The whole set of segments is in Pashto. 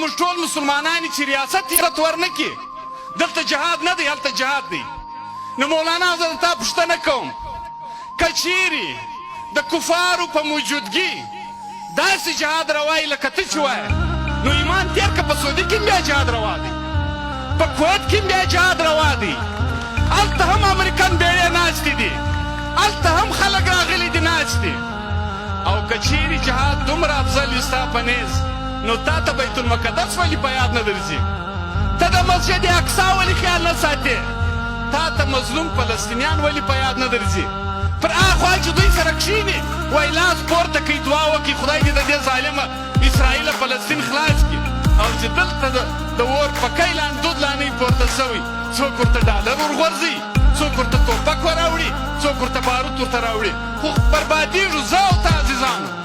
زموږ ټول مسلمانان چې ریاست عزت ورنکړي دلته جهاد نه دی هلته جهاد دی نو مولانا زه د تا پوښتنه کوم که چیرې د کفارو په موجودګي داسې جهاد روایي لکه ته چې وایې نو ایمان تېر که په سعودي کې بیا جهاد روا دی په کویت کې بیا جهاد روا دی هلته هم امریکن بیړۍ ناستې دي هلته هم خلک راغلي دي ناست دي او که چیرې جهاد دومره افضل وي ستا په نیز نو تا ته بیت المقدس ولې په یاد نه درځي ته د مسجد اقصا ولې خیال نه ساتې تا ته مظلوم فلسطینیان ولې په یاد نه درځي پر هاخوا چې دوی سره کښېني وایي لاس پورته کوي دعا وکړي خدای دې د دې ظالمه اسرائیل فلسطین خلاص کړي او چې دلته د اور پکی لاندې دود لا نه پورته شوی څوک ورته ډالر ورغورځي څوک ورته توپک وراوړي څوک ورته بارود ورته راوړي خو بربادېږو زه او تا عزیزانو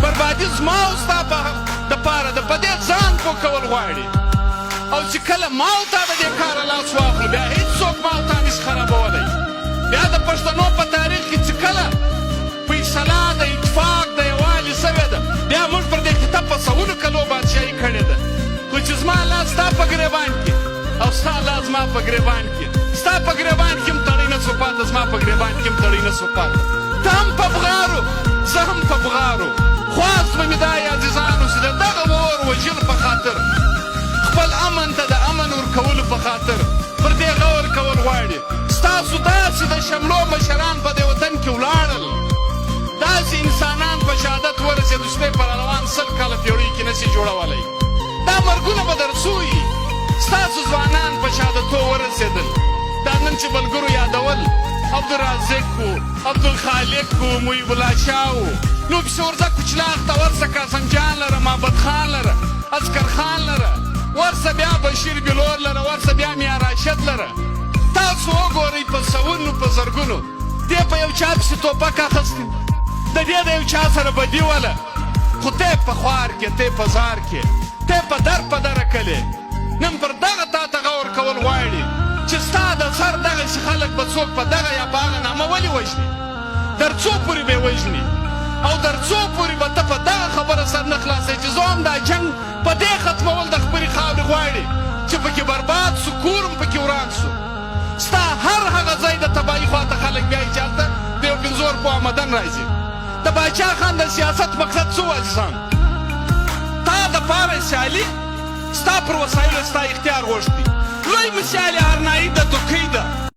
بربادي زما او ستا دپاره د په دې ځان پوه کول غواړي او چې کله ما او تا د دې کاره لاس واخلو بیا هېڅوک ما او تا نشي خرابولی بیا د پښتنو په تاریخ کې چې کله فیصله د اتفاق د یووالي سوې ده بیا موږ پر دې کتاب په سوونو کلو بادشاهي کړې ده خو چې زما لاس ستا په ګریبان کې او ستا لاس زما په ګریبان کې ستا په ګریبان کې هم تړی نه سو پاته زما په ګریبان کې هم تړی نه سو پاته ته هم په بغارو زه هم په بغارو خواست به مې دا ی عزیزانو چې د دغه اور وژلو په خاطر خپل امن ته د امن ورکولو په خاطر پر دې غور کول غواړي ستاسو داسې د شملو مشران په دې وطن کې ولاړل داسې انسانان په شهادت ورسېدو شپې پر روان 100 کاله پیړۍ کې نشي جوړولی دا مرګونه به درسوي ستاسو ځوانان په شهادتو ورسېدل دا نن چې ملګرو یادول عبدالرازق و عبدالخالق و محیب الله شاه و نو پسې ورځه کوچلاغ ته ورسه قاسم جان لره محبت خان لره عسکر خان لره ورسه بیا بشیر بلور لره ورسه بیا میا راشد لره تاسو وګورئ په سوونو په زرګونو دې په یو چا پسې توپک اخیستی د دې د یو چا سره بدي وله خو ته په خوار کې ته په زار کې ته په در په دره کلې نن پر دغه تا ته غور کول غواړي چې ستا د سر دغسې خلک به څوک په دغه یا په هغه نامه ولې وژني در څو پورې به یې وژني او در څو پورې به ته په دغه خبره سر نه خلاصوې چې زه هم دا جنګ په دې ختمول د خپلې خاورې غواړي چې پکې برباد سو کور هم پکې وران سو ستا هر هغه ځای د تباهي خواته خلک بیایي چې هلته د یو پنځور پوه آمدن راځي د باچا خان د سیاست مقصد څه و عزیزان تا دپاره سیالي ستا پر وسایلو ستا اختیار غوښتي لوی مثال هرنایي د دوکۍ ده